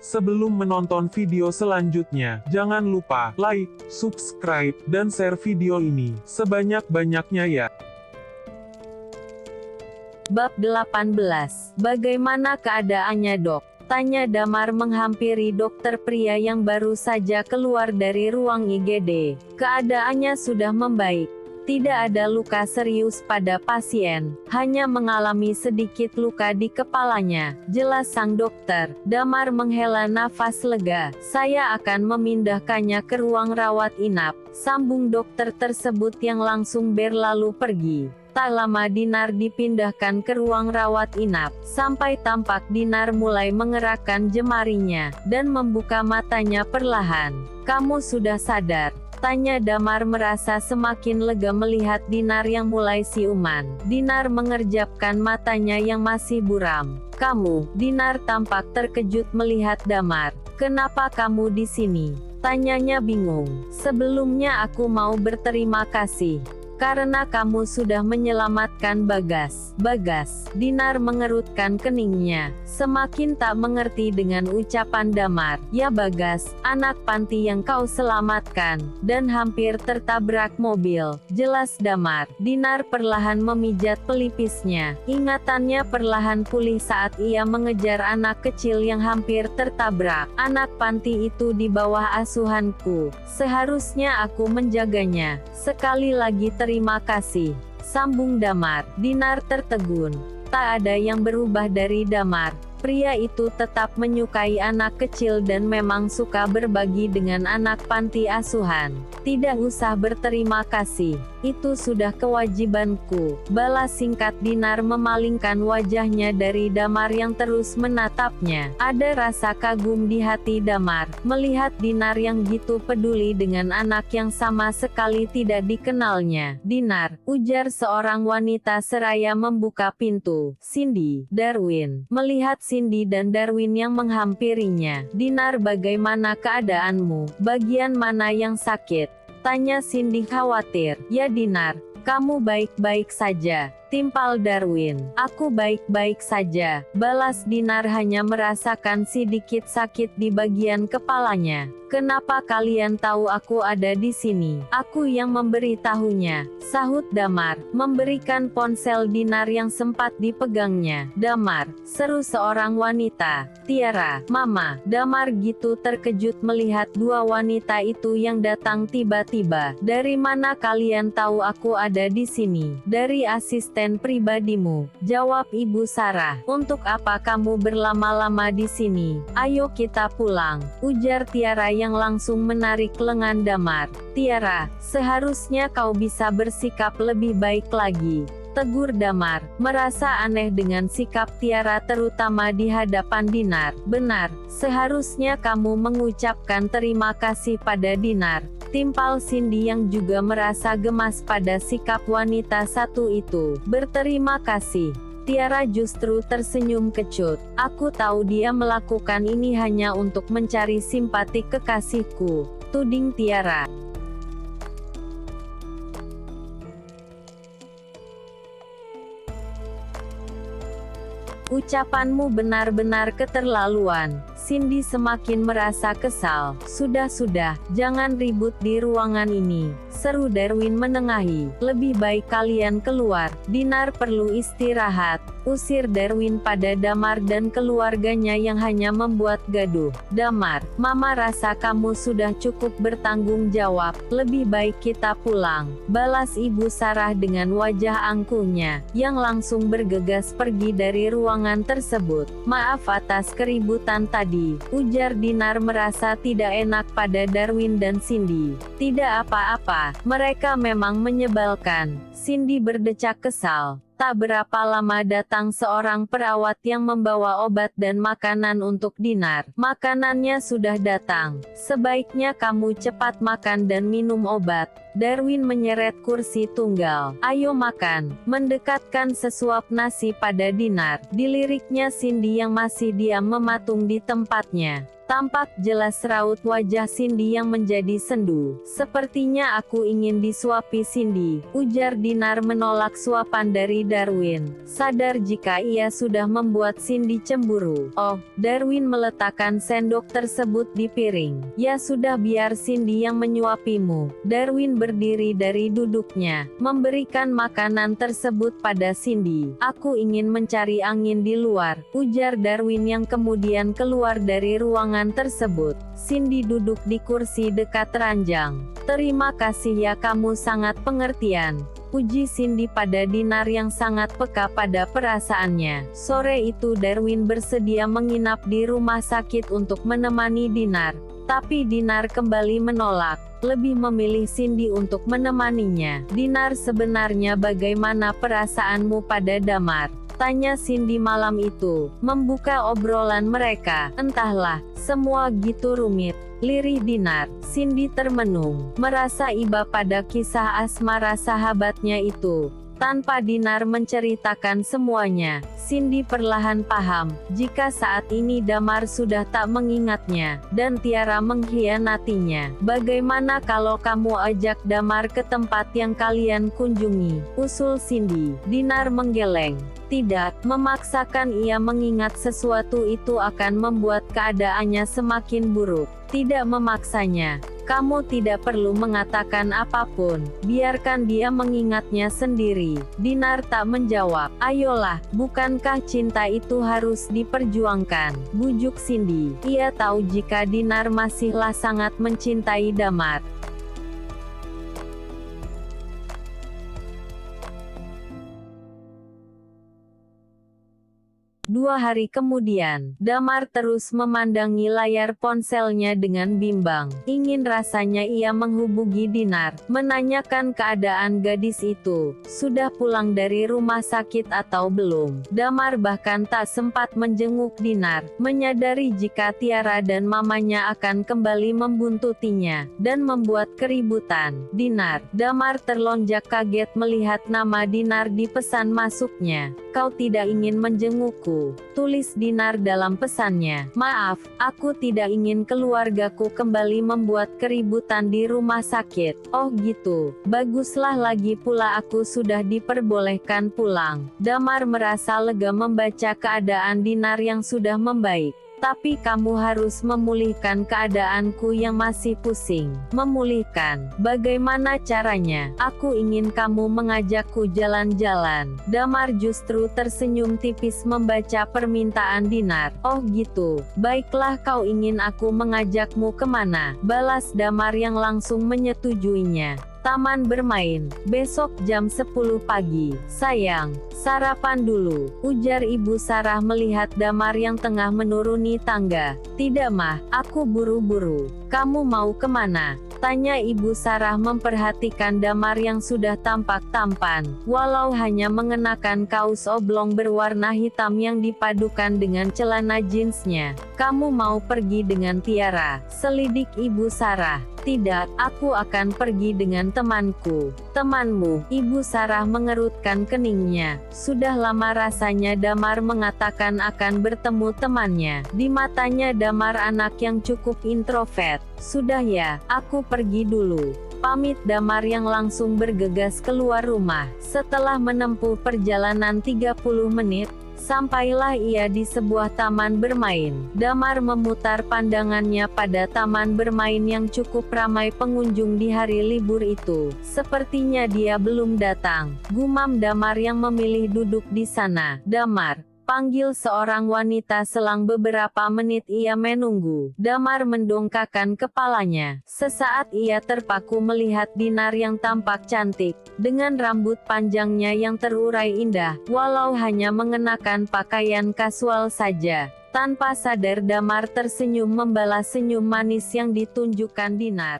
Sebelum menonton video selanjutnya, jangan lupa like, subscribe, dan share video ini sebanyak-banyaknya ya. Bab 18. Bagaimana keadaannya, Dok? Tanya Damar menghampiri dokter pria yang baru saja keluar dari ruang IGD. Keadaannya sudah membaik. Tidak ada luka serius pada pasien, hanya mengalami sedikit luka di kepalanya, jelas sang dokter. Damar menghela nafas lega. Saya akan memindahkannya ke ruang rawat inap, sambung dokter tersebut yang langsung berlalu pergi. Tak lama Dinar dipindahkan ke ruang rawat inap, sampai tampak Dinar mulai mengerahkan jemarinya, dan membuka matanya perlahan. Kamu sudah sadar? Tanya Damar merasa semakin lega melihat Dinar yang mulai siuman. Dinar mengerjapkan matanya yang masih buram. Kamu? Dinar tampak terkejut melihat Damar. Kenapa kamu di sini? Tanyanya bingung. Sebelumnya aku mau berterima kasih. Karena kamu sudah menyelamatkan Bagas. Bagas. Dinar mengerutkan keningnya, semakin tak mengerti dengan ucapan Damar. Ya Bagas, anak panti yang kau selamatkan, dan hampir tertabrak mobil. Jelas Damar. Dinar perlahan memijat pelipisnya. Ingatannya perlahan pulih saat ia mengejar anak kecil yang hampir tertabrak. Anak panti itu di bawah asuhanku. Seharusnya aku menjaganya. Sekali lagi terima kasih, sambung Damar. Dinar tertegun. Tak ada yang berubah dari Damar. Pria itu tetap menyukai anak kecil dan memang suka berbagi dengan anak panti asuhan. Tidak usah berterima kasih, itu sudah kewajibanku, balas singkat Dinar memalingkan wajahnya dari Damar yang terus menatapnya. Ada rasa kagum di hati Damar, melihat Dinar yang gitu peduli dengan anak yang sama sekali tidak dikenalnya. Dinar, ujar seorang wanita seraya membuka pintu. Cindy, Darwin. Melihat Cindy dan Darwin yang menghampirinya. Dinar, bagaimana keadaanmu? Bagian mana yang sakit? Tanya Cindy khawatir. Ya Dinar, kamu baik-baik saja, timpal Darwin. Aku baik-baik saja, balas Dinar hanya merasakan sedikit sakit di bagian kepalanya. Kenapa kalian tahu aku ada di sini? Aku yang memberitahunya, sahut Damar, memberikan ponsel Dinar yang sempat dipegangnya. Damar, seru seorang wanita. Tiara, Mama. Damar gitu terkejut melihat dua wanita itu yang datang tiba-tiba. Dari mana kalian tahu aku ada di sini? Dari asisten pribadimu, jawab Ibu Sarah. Untuk apa kamu berlama-lama di sini? Ayo kita pulang, ujar Tiara yang langsung menarik lengan Damar. Tiara, seharusnya kau bisa bersikap lebih baik lagi, tegur Damar, merasa aneh dengan sikap Tiara terutama di hadapan Dinar. Benar, seharusnya kamu mengucapkan terima kasih pada Dinar, timpal Cindy yang juga merasa gemas pada sikap wanita satu itu. Berterima kasih. Tiara justru tersenyum kecut. Aku tahu dia melakukan ini hanya untuk mencari simpati kekasihku, tuding Tiara. Ucapanmu benar-benar keterlaluan. Cindy semakin merasa kesal. Sudah, jangan ribut di ruangan ini, seru Darwin menengahi. Lebih baik kalian keluar, Dinar perlu istirahat, usir Darwin pada Damar dan keluarganya yang hanya membuat gaduh. Damar, Mama rasa kamu sudah cukup bertanggung jawab, lebih baik kita pulang, balas Ibu Sarah dengan wajah angkuhnya, yang langsung bergegas pergi dari ruangan tersebut. Maaf atas keributan tadi, ujar Dinar merasa tidak enak pada Darwin dan Cindy. Tidak apa-apa, mereka memang menyebalkan. Cindy berdecak kesal. Tak berapa lama datang seorang perawat yang membawa obat dan makanan untuk Dinar. Makanannya sudah datang. Sebaiknya kamu cepat makan dan minum obat. Darwin menyeret kursi tunggal. Ayo makan. Mendekatkan sesuap nasi pada Dinar. Diliriknya Cindy yang masih diam mematung di tempatnya. Tampak jelas raut wajah Cindy yang menjadi sendu. Sepertinya aku ingin disuapi Cindy, ujar Dinar menolak suapan dari Darwin. Sadar jika ia sudah membuat Cindy cemburu. Oh, Darwin meletakkan sendok tersebut di piring. Ya sudah, biar Cindy yang menyuapimu. Darwin berdiri dari duduknya, memberikan makanan tersebut pada Cindy. Aku ingin mencari angin di luar, ujar Darwin yang kemudian keluar dari ruangan tersebut. Cindy duduk di kursi dekat ranjang. Terima kasih ya, kamu sangat pengertian, puji Cindy pada Dinar yang sangat peka pada perasaannya. Sore itu Darwin bersedia menginap di rumah sakit untuk menemani Dinar, tapi Dinar kembali menolak, lebih memilih Cindy untuk menemaninya. Dinar, sebenarnya bagaimana perasaanmu pada Damar? Tanya Cindy malam itu, membuka obrolan mereka. Entahlah, semua gitu rumit, lirih Dinar. Cindy termenung, merasa iba pada kisah asmara sahabatnya itu. Tanpa Dinar menceritakan semuanya, Cindy perlahan paham, jika saat ini Damar sudah tak mengingatnya, dan Tiara mengkhianatinya. Bagaimana kalau kamu ajak Damar ke tempat yang kalian kunjungi? Usul Cindy. Dinar menggeleng. Tidak, memaksakan ia mengingat sesuatu itu akan membuat keadaannya semakin buruk. Tidak memaksanya. Kamu tidak perlu mengatakan apapun, biarkan dia mengingatnya sendiri. Dinar tak menjawab. Ayolah, bukankah cinta itu harus diperjuangkan? Bujuk Cindy. Ia tahu jika Dinar masihlah sangat mencintai Damar. 2 hari kemudian, Damar terus memandangi layar ponselnya dengan bimbang. Ingin rasanya ia menghubungi Dinar, menanyakan keadaan gadis itu, sudah pulang dari rumah sakit atau belum. Damar bahkan tak sempat menjenguk Dinar, menyadari jika Tiara dan mamanya akan kembali membuntutinya, dan membuat keributan. Dinar. Damar terlonjak kaget melihat nama Dinar di pesan masuknya. Kau tidak ingin menjengukku, tulis Dinar dalam pesannya. Maaf, aku tidak ingin keluargaku kembali membuat keributan di rumah sakit. Oh gitu, baguslah, lagi pula aku sudah diperbolehkan pulang. Damar merasa lega membaca keadaan Dinar yang sudah membaik. Tapi kamu harus memulihkan keadaanku yang masih pusing. Memulihkan? Bagaimana caranya? Aku ingin kamu mengajakku jalan-jalan. Damar justru tersenyum tipis membaca permintaan Dinar. Oh gitu, baiklah, kau ingin aku mengajakmu kemana? Balas Damar yang langsung menyetujuinya. Taman bermain, besok jam 10 pagi. Sayang, sarapan dulu, ujar Ibu Sarah melihat Damar yang tengah menuruni tangga. Tidak mah, aku buru-buru. Kamu mau kemana? Tanya Ibu Sarah memperhatikan Damar yang sudah tampak tampan, walau hanya mengenakan kaos oblong berwarna hitam yang dipadukan dengan celana jeansnya. Kamu mau pergi dengan Tiara? Selidik Ibu Sarah. Tidak, aku akan pergi dengan temanku. Temanmu? Ibu Sarah mengerutkan keningnya. Sudah lama rasanya Damar mengatakan akan bertemu temannya. Di matanya Damar anak yang cukup introvert. Sudah ya, aku pergi dulu. Pamit Damar yang langsung bergegas keluar rumah. Setelah menempuh perjalanan 30 menit, sampailah ia di sebuah taman bermain. Damar memutar pandangannya pada taman bermain yang cukup ramai pengunjung di hari libur itu. Sepertinya dia belum datang, gumam Damar yang memilih duduk di sana. Damar, panggil seorang wanita. Selang beberapa menit ia menunggu. Damar mendongakkan kepalanya. Sesaat ia terpaku melihat Dinar yang tampak cantik, dengan rambut panjangnya yang terurai indah, walau hanya mengenakan pakaian kasual saja. Tanpa sadar Damar tersenyum membalas senyum manis yang ditunjukkan Dinar.